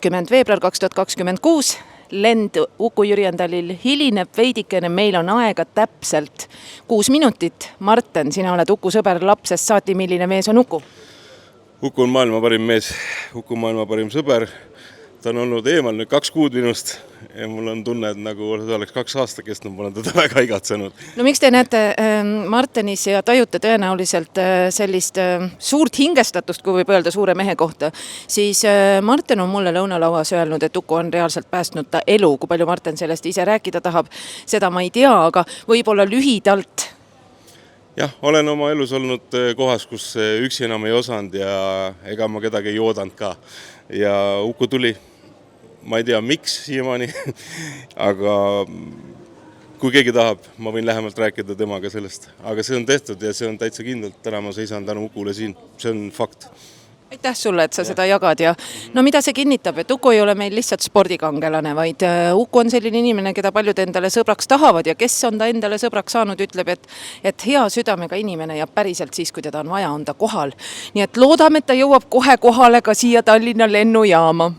20. veebruar 2026. Lend Uku Jürjendalil hilineb veidikene, meil on aega täpselt 6 minutit. Marten, sina oled Uku sõber lapsest saati, milline mees on Uku? Uku on maailma parim mees, Uku on maailma parim sõber. Ta on olnud eemal nüüd 2 kuud minust ja mul on tunne, et nagu ta oleks 2 aastat kestnud, ma olen teda väga igatsenud. No miks te näete Martenis ja tajute tõenäoliselt sellist suurt hingestatust, kui võib öelda suure mehe kohta, siis Marten on mulle lõunalauas öelnud, et Uku on reaalselt päästnud ta elu. Kui palju Marten sellest ise rääkida tahab, seda ma ei tea, aga võib-olla lühidalt. Jah, olen oma elus olnud kohas, kus üksi enam ei osanud ja ega ma kedagi ei oodanud ka. Ja Uku tuli, ma ei tea miks siiamaani, aga kui keegi tahab, ma võin lähemalt rääkida temaga sellest. Aga see on tehtud ja see on täitsa kindlalt. Täna ma seisan tänu Ukule siin, see on fakt. Aitäh sulle, et sa seda jagad ja no mida see kinnitab, et Uku ei ole meil lihtsalt spordikangelane, vaid Uku on selline inimene, keda paljud endale sõbraks tahavad ja kes on ta endale sõbraks saanud, ütleb, et hea südamega inimene ja päriselt siis, kui teda on vaja, on ta kohal. Nii et loodame, et ta jõuab kohe kohale ka siia Tallinna lennujaama.